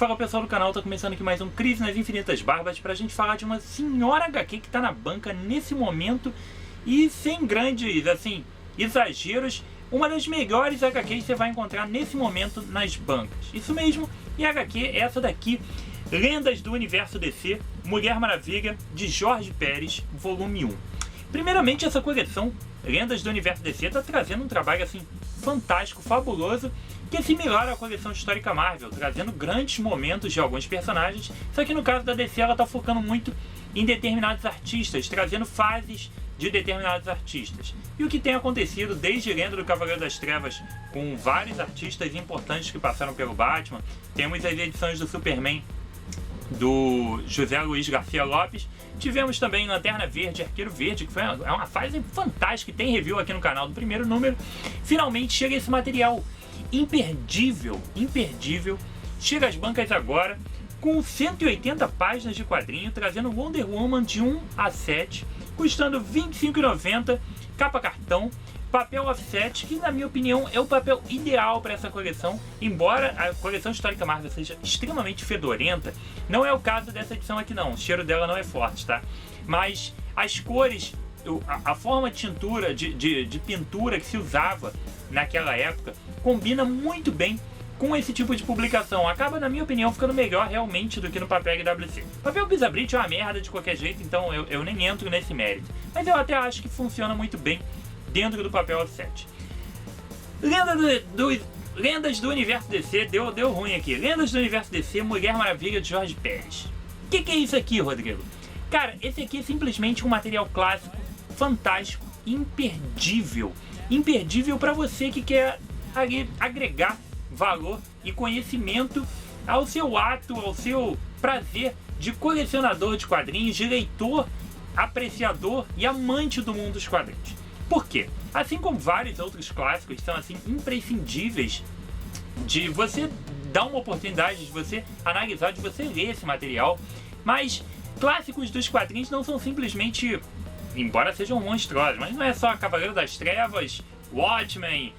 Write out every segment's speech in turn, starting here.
Fala pessoal do canal, tá começando aqui mais um Crise nas Infinitas Barbas pra gente falar de uma senhora HQ que tá na banca nesse momento e sem grandes, assim, exageros, uma das melhores HQs que você vai encontrar nesse momento nas bancas. Isso mesmo, e a HQ é essa daqui, Lendas do Universo DC, Mulher Maravilha, de Jorge Pérez, volume 1. Primeiramente, essa coleção, Lendas do Universo DC, tá trazendo um trabalho, assim, fantástico, fabuloso, que é similar à coleção histórica Marvel, trazendo grandes momentos de alguns personagens, só que no caso da DC ela está focando muito em determinados artistas, trazendo fases de determinados artistas. E o que tem acontecido desde Lenda do Cavaleiro das Trevas, com vários artistas importantes que passaram pelo Batman, temos as edições do Superman do José Luiz Garcia Lopes, tivemos também Lanterna Verde, Arqueiro Verde, que foi uma fase fantástica, e tem review aqui no canal do primeiro número. Finalmente chega esse material imperdível, chega às bancas agora, com 180 páginas de quadrinho, trazendo Wonder Woman de 1 a 7, custando R$ 25,90, capa cartão, papel offset, que na minha opinião é o papel ideal para essa coleção, embora a coleção histórica Marvel seja extremamente fedorenta, não é o caso dessa edição aqui não, o cheiro dela não é forte, tá? Mas as cores, a forma de tintura, de pintura que se usava naquela época, combina muito bem com esse tipo de publicação. Acaba, na minha opinião, ficando melhor realmente do que no papel HWC. O papel Bizabrit é uma merda de qualquer jeito, então eu nem entro nesse mérito. Mas eu até acho que funciona muito bem dentro do papel offset. Lendas do Universo DC, deu ruim aqui. Lendas do Universo DC, Mulher Maravilha, de Jorge Pérez. O que é isso aqui, Rodrigo? Cara, esse aqui é simplesmente um material clássico, fantástico, imperdível. Imperdível para você que quer agregar valor e conhecimento ao seu ato, ao seu prazer de colecionador de quadrinhos, de leitor, apreciador e amante do mundo dos quadrinhos. Por quê? Assim como vários outros clássicos são assim imprescindíveis de você dar uma oportunidade, de você analisar, de você ler esse material, mas clássicos dos quadrinhos não são simplesmente, embora sejam monstruosos, mas não é só Cavaleiro das Trevas, Watchmen,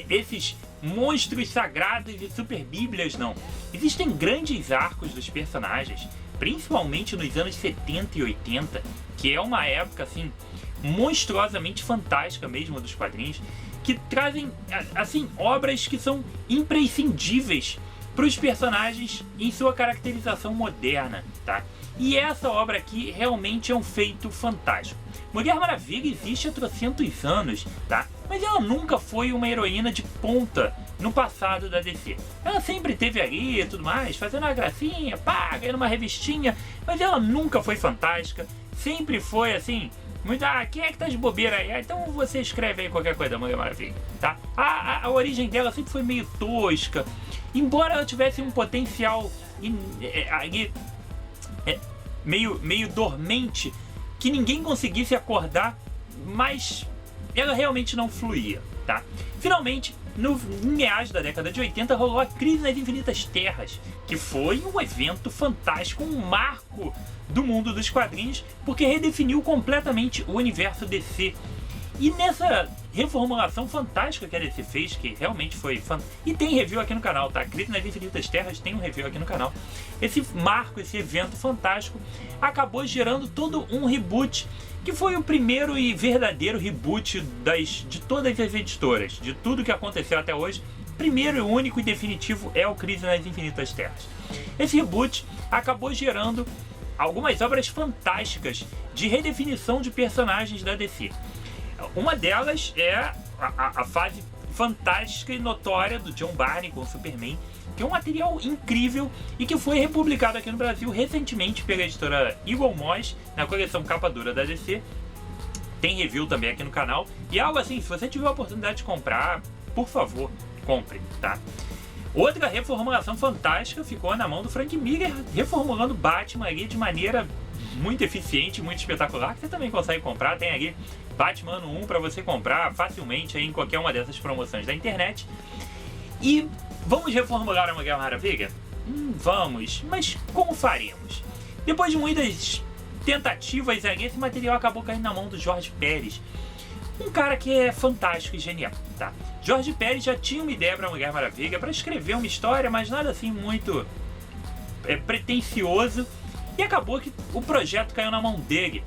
esses monstros sagrados e super bíblias, não. Existem grandes arcos dos personagens, principalmente nos anos 70 e 80, que é uma época assim monstruosamente fantástica mesmo dos quadrinhos, que trazem assim obras que são imprescindíveis para os personagens em sua caracterização moderna, tá? E essa obra aqui realmente é um feito fantástico. Mulher Maravilha existe há trocentos anos, tá? Mas ela nunca foi uma heroína de ponta no passado da DC. Ela sempre teve ali e tudo mais, fazendo uma gracinha, pá, ganhando uma revistinha, mas ela nunca foi fantástica, sempre foi assim, muito, quem é que tá de bobeira aí? Então você escreve aí qualquer coisa da Mulher Maravilha, tá? A origem dela sempre foi meio tosca, embora ela tivesse um potencial meio dormente, que ninguém conseguisse acordar, mas ela realmente não fluía, tá? Finalmente, no meados da década de 80, rolou a Crise nas Infinitas Terras, que foi um evento fantástico, um marco do mundo dos quadrinhos, porque redefiniu completamente o universo DC. E nessa reformulação fantástica que a DC fez, que realmente foi fantástico, e tem review aqui no canal, tá? Crise nas Infinitas Terras tem um review aqui no canal. Esse marco, esse evento fantástico, acabou gerando todo um reboot, que foi o primeiro e verdadeiro reboot de todas as editoras, de tudo que aconteceu até hoje. Primeiro e único e definitivo é o Crise nas Infinitas Terras. Esse reboot acabou gerando algumas obras fantásticas de redefinição de personagens da DC. Uma delas é a fase fantástica e notória do John Barney com o Superman, que é um material incrível e que foi republicado aqui no Brasil recentemente pela editora Eagle Moss, na coleção capa dura da DC. Tem review também aqui no canal. E algo assim, se você tiver a oportunidade de comprar, por favor, compre, tá? Outra reformulação fantástica ficou na mão do Frank Miller, reformulando Batman ali de maneira muito eficiente, muito espetacular, que você também consegue comprar. Tem ali Batman 1 para você comprar facilmente aí em qualquer uma dessas promoções da internet. E vamos reformular a Mulher Maravilha? Vamos, mas como faremos? Depois de muitas tentativas ali, esse material acabou caindo na mão do Jorge Pérez, um cara que é fantástico e genial, tá? Jorge Pérez já tinha uma ideia para Mulher Maravilha, para escrever uma história, mas nada assim muito pretencioso, e acabou que o projeto caiu na mão dele.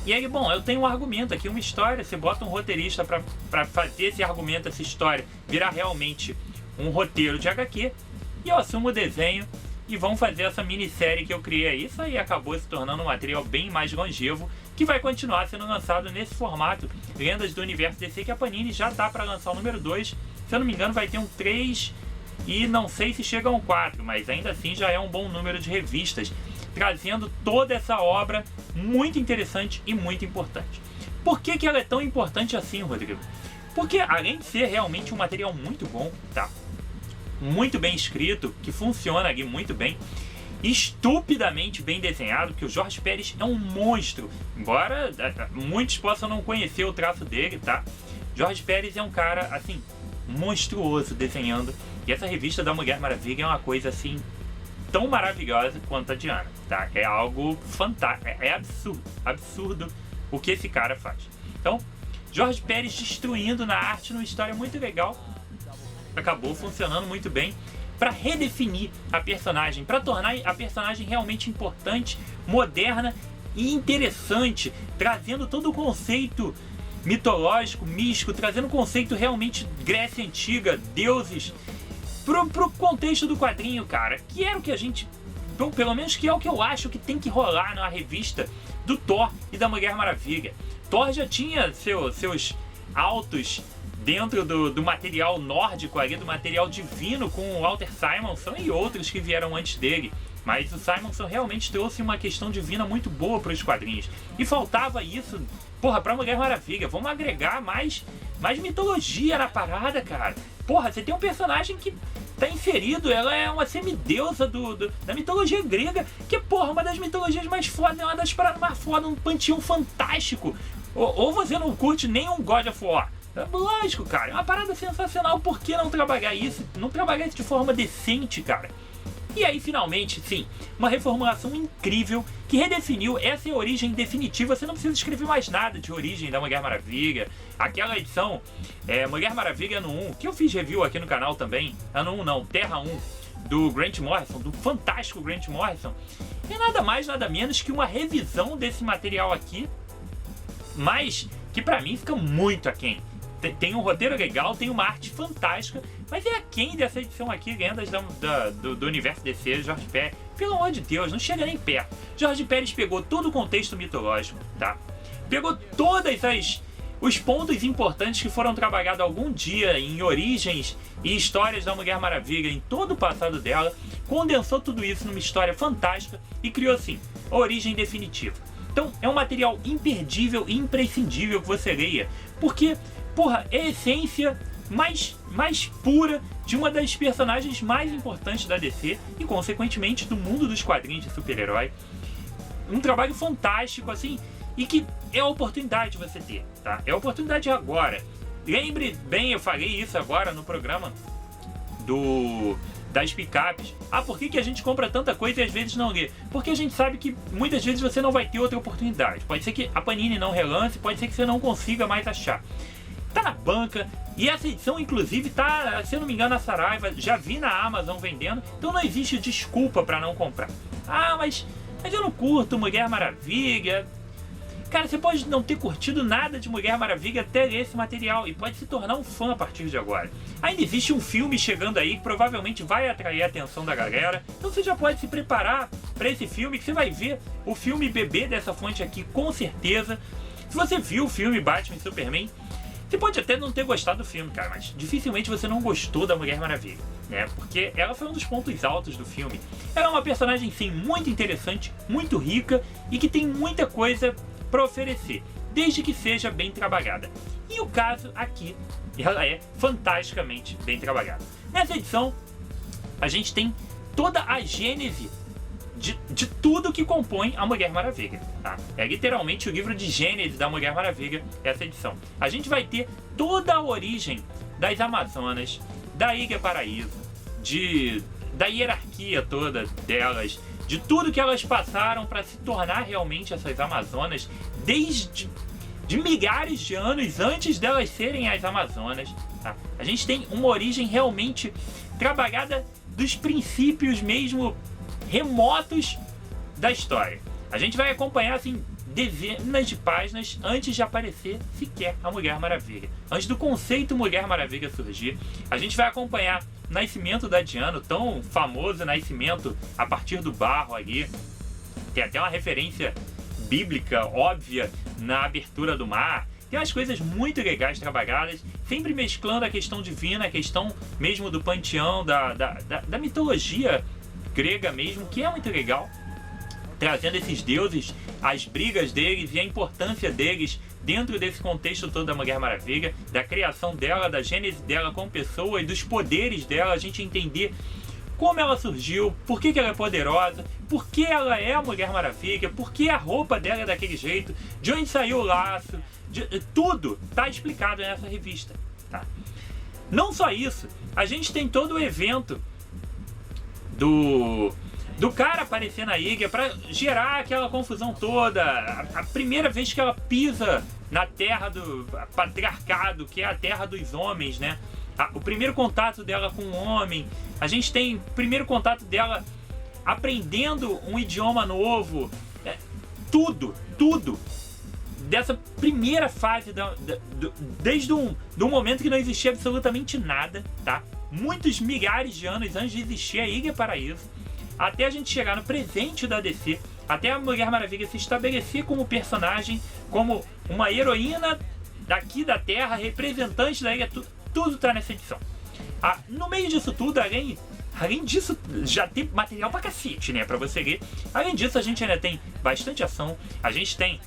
E aí, bom, eu tenho um argumento aqui, uma história, você bota um roteirista para fazer esse argumento, essa história virar realmente um roteiro de HQ, e eu assumo o desenho e vamos fazer essa minissérie que eu criei. Isso aí acabou se tornando um material bem mais longevo, que vai continuar sendo lançado nesse formato, Lendas do Universo DC, que a Panini já tá para lançar o número 2, se eu não me engano vai ter um 3 e não sei se chega a um 4, mas ainda assim já é um bom número de revistas, trazendo toda essa obra muito interessante e muito importante. Por que ela é tão importante assim, Rodrigo? Porque além de ser realmente um material muito bom, tá? Muito bem escrito, que funciona aqui muito bem, estupidamente bem desenhado, que o Jorge Pérez é um monstro, embora muitos possam não conhecer o traço dele, tá? Jorge Pérez é um cara, assim, monstruoso desenhando, e essa revista da Mulher Maravilha é uma coisa, assim, tão maravilhosa quanto a Diana, tá? É algo fantástico, é absurdo o que esse cara faz. Então, Jorge Pérez destruindo na arte, numa história muito legal, acabou funcionando muito bem para redefinir a personagem, para tornar a personagem realmente importante, moderna e interessante, trazendo todo o conceito mitológico, místico, trazendo o conceito realmente Grécia Antiga, deuses, pro contexto do quadrinho, cara, que era o que a gente, pelo menos que é o que eu acho que tem que rolar na revista do Thor e da Mulher Maravilha. Thor já tinha seus altos dentro do material nórdico ali, do material divino, com o Walter Simonson e outros que vieram antes dele. Mas o Simonson realmente trouxe uma questão divina muito boa para os quadrinhos. E faltava isso, porra, pra Mulher Maravilha. Vamos agregar mais mitologia na parada, cara. Porra, você tem um personagem que tá inserido, ela é uma semideusa da mitologia grega, que é, porra, uma das mitologias mais fodas, é uma das paradas mais fodas, um panteão fantástico. Ou você não curte nem um God of War. Lógico, cara, é uma parada sensacional. Por que não trabalhar isso? Não trabalhar isso de forma decente, cara? E aí, finalmente, sim, uma reformulação incrível que redefiniu. Essa é a origem definitiva. Você não precisa escrever mais nada de origem da Mulher Maravilha. Aquela edição, Mulher Maravilha ano 1, que eu fiz review aqui no canal também. Ano 1 não, Terra 1, do Grant Morrison, do fantástico Grant Morrison. É nada mais, nada menos que uma revisão desse material aqui, mas que pra mim fica muito aquém. Tem um roteiro legal, tem uma arte fantástica, mas é aquém dessa edição aqui, Lendas do Universo DC, Jorge Pérez. Pelo amor de Deus, não chega nem perto. Jorge Pérez pegou todo o contexto mitológico, tá? Pegou os pontos importantes que foram trabalhados algum dia em origens e histórias da Mulher Maravilha, em todo o passado dela, condensou tudo isso numa história fantástica e criou, assim, a origem definitiva. Então, é um material imperdível e imprescindível que você leia, porque, porra, é a essência mais pura de uma das personagens mais importantes da DC e, consequentemente, do mundo dos quadrinhos de super-herói. Um trabalho fantástico, assim, e que é a oportunidade de você ter, tá? É a oportunidade agora. Lembre bem, eu falei isso agora no programa das picapes. Ah, por que a gente compra tanta coisa e às vezes não lê? Porque a gente sabe que muitas vezes você não vai ter outra oportunidade. Pode ser que a Panini não relance, pode ser que você não consiga mais achar. Tá na banca, e essa edição inclusive tá, se eu não me engano, na Saraiva, já vi na Amazon vendendo, então não existe desculpa para não comprar. Ah, mas eu não curto Mulher Maravilha. Cara, você pode não ter curtido nada de Mulher Maravilha até ler esse material e pode se tornar um fã a partir de agora. Ainda existe um filme chegando aí que provavelmente vai atrair a atenção da galera, então você já pode se preparar para esse filme, que você vai ver o filme beber dessa fonte aqui com certeza. Se você viu o filme Batman e Superman, você pode até não ter gostado do filme, cara, mas dificilmente você não gostou da Mulher Maravilha, né? Porque ela foi um dos pontos altos do filme. Ela é uma personagem, sim, muito interessante, muito rica e que tem muita coisa para oferecer, desde que seja bem trabalhada. E o caso aqui, ela é fantasticamente bem trabalhada. Nessa edição, a gente tem toda a gênese de tudo que compõe a Mulher Maravilha, tá? É literalmente o livro de Gênesis da Mulher Maravilha, essa edição. A gente vai ter toda a origem das Amazonas, da Ilha Paraíso, da hierarquia toda delas, de tudo que elas passaram para se tornar realmente essas Amazonas, desde de milhares de anos antes delas serem as Amazonas, tá? A gente tem uma origem realmente trabalhada dos princípios mesmo remotos da história. A gente vai acompanhar assim dezenas de páginas antes de aparecer sequer a Mulher Maravilha. Antes do conceito Mulher Maravilha surgir, a gente vai acompanhar o nascimento da Diana, o tão famoso nascimento a partir do barro ali. Tem até uma referência bíblica óbvia na abertura do mar. Tem umas coisas muito legais trabalhadas, sempre mesclando a questão divina, a questão mesmo do panteão, da mitologia grega mesmo, que é muito legal, trazendo esses deuses, as brigas deles e a importância deles dentro desse contexto todo da Mulher Maravilha, da criação dela, da gênese dela como pessoa e dos poderes dela, a gente entender como ela surgiu, por que ela é poderosa, por que ela é a Mulher Maravilha, por que a roupa dela é daquele jeito, de onde saiu o laço, tudo está explicado nessa revista. Tá? Não só isso, a gente tem todo o evento do cara aparecer na ilha para gerar aquela confusão toda. A primeira vez que ela pisa na terra do patriarcado, que é a terra dos homens, né? O primeiro contato dela com o homem. A gente tem o primeiro contato dela aprendendo um idioma novo. Tudo dessa primeira fase desde do momento que não existia absolutamente nada, tá? Muitos milhares de anos antes de existir a Ilha Paraíso, até a gente chegar no presente da DC, até a Mulher Maravilha se estabelecer como personagem, como uma heroína daqui da Terra, representante da ilha, tudo tá nessa edição. No meio disso tudo, além disso, já tem material pra cacete, né, pra você ler. Além disso, a gente ainda tem bastante ação, a gente tem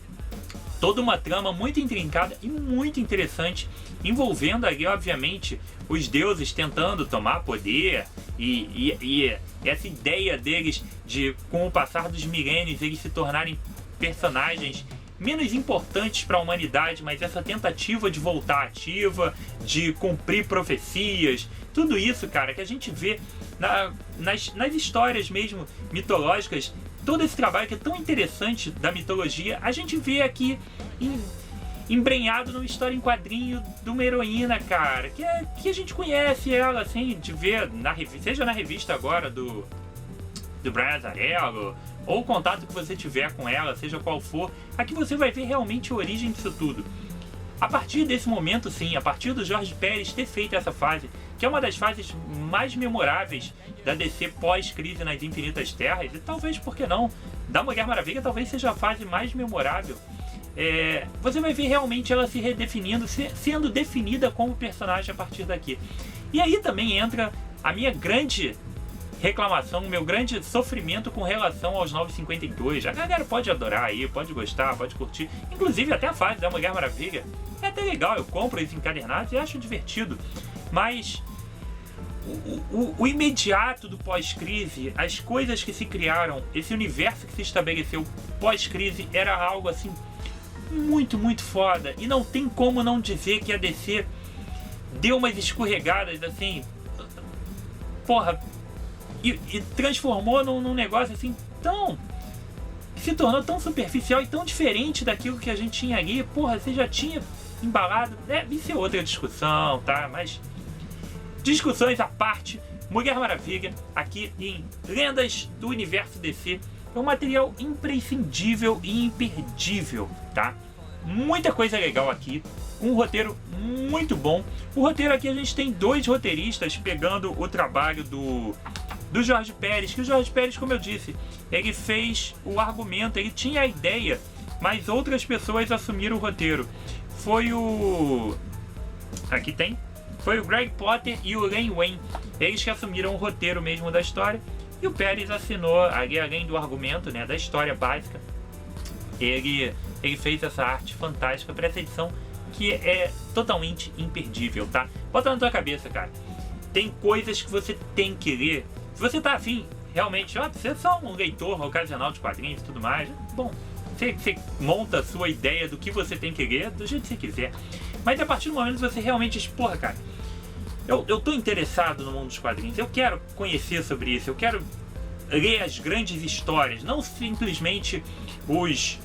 toda uma trama muito intrincada e muito interessante, envolvendo ali, obviamente, os deuses tentando tomar poder e essa ideia deles de, com o passar dos milênios, eles se tornarem personagens menos importantes para a humanidade, mas essa tentativa de voltar ativa, de cumprir profecias, tudo isso, cara, que a gente vê nas histórias mesmo mitológicas. Todo esse trabalho que é tão interessante da mitologia, a gente vê aqui embrenhado numa história em quadrinho de uma heroína, cara, que a gente conhece ela, assim, de ver, seja na revista agora do Brian Azzarello, ou o contato que você tiver com ela, seja qual for, aqui você vai ver realmente a origem disso tudo. A partir desse momento, sim, a partir do Jorge Pérez ter feito essa fase, que é uma das fases mais memoráveis da DC pós-crise nas Infinitas Terras, e talvez, por que não, da Mulher Maravilha talvez seja a fase mais memorável, você vai ver realmente ela se redefinindo, sendo definida como personagem a partir daqui. E aí também entra a minha grande reclamação, o meu grande sofrimento com relação aos 952. A galera pode adorar aí, pode gostar, pode curtir, inclusive até a fase da Mulher Maravilha é até legal, eu compro esses encadernados e acho divertido, mas o imediato do pós-crise, as coisas que se criaram, esse universo que se estabeleceu pós-crise era algo assim muito, muito foda, e não tem como não dizer que a DC deu umas escorregadas assim, porra, e transformou num negócio assim tão, que se tornou tão superficial e tão diferente daquilo que a gente tinha ali. Porra, você já tinha embalado, isso é outra discussão, tá? Mas discussões à parte, Mulher Maravilha aqui em Lendas do Universo DC é um material imprescindível e imperdível, tá? Muita coisa legal aqui, um roteiro muito bom. O roteiro aqui a gente tem dois roteiristas pegando o trabalho do Jorge Pérez, que o Jorge Pérez, como eu disse, ele fez o argumento, ele tinha a ideia, mas outras pessoas assumiram o roteiro. Foi o Greg Potter e o Len Wein, eles que assumiram o roteiro mesmo da história, e o Pérez assinou, além do argumento, né, da história básica, ele fez essa arte fantástica para essa edição, que é totalmente imperdível, tá? Bota na tua cabeça, cara, tem coisas que você tem que ler. Se você tá afim, realmente, você é só um leitor ocasional de quadrinhos e tudo mais, bom, você monta a sua ideia do que você tem que ler do jeito que você quiser. Mas a partir do momento que você realmente diz, porra, cara, eu tô interessado no mundo dos quadrinhos, eu quero conhecer sobre isso, eu quero ler as grandes histórias, não simplesmente os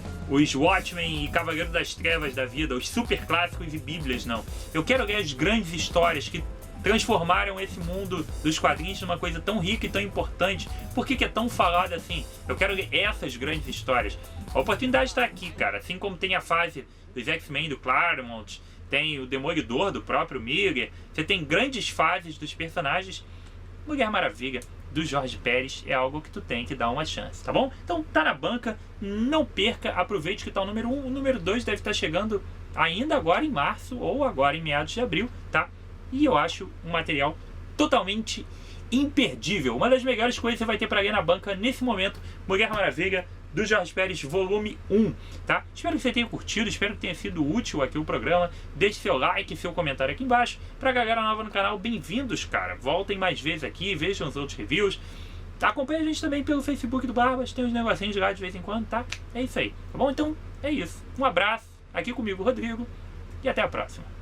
Watchmen e Cavaleiro das Trevas da vida, os super clássicos e bíblias, não. Eu quero ler as grandes histórias que transformaram esse mundo dos quadrinhos numa coisa tão rica e tão importante. Por que é tão falado assim? Eu quero ler essas grandes histórias. A oportunidade está aqui, cara. Assim como tem a fase dos X-Men do Claremont, tem o Demolidor do próprio Miller, você tem grandes fases dos personagens. Mulher Maravilha do Jorge Pérez é algo que tu tem que dar uma chance, tá bom? Então tá na banca, não perca, aproveite que tá o número 1, o número 2 deve estar chegando ainda agora em março ou agora em meados de abril, tá? E eu acho um material totalmente imperdível, uma das melhores coisas que você vai ter para ler na banca nesse momento, Mulher Maravilha do Jorge Pérez, volume 1, tá? Espero que você tenha curtido, espero que tenha sido útil aqui o programa. Deixe seu like, seu comentário aqui embaixo. Pra galera nova no canal, bem-vindos, cara. Voltem mais vezes aqui, vejam os outros reviews. Acompanhe a gente também pelo Facebook do Barbas, tem uns negocinhos lá de vez em quando, tá? É isso aí, tá bom? Então, é isso. Um abraço, aqui comigo, Rodrigo, e até a próxima.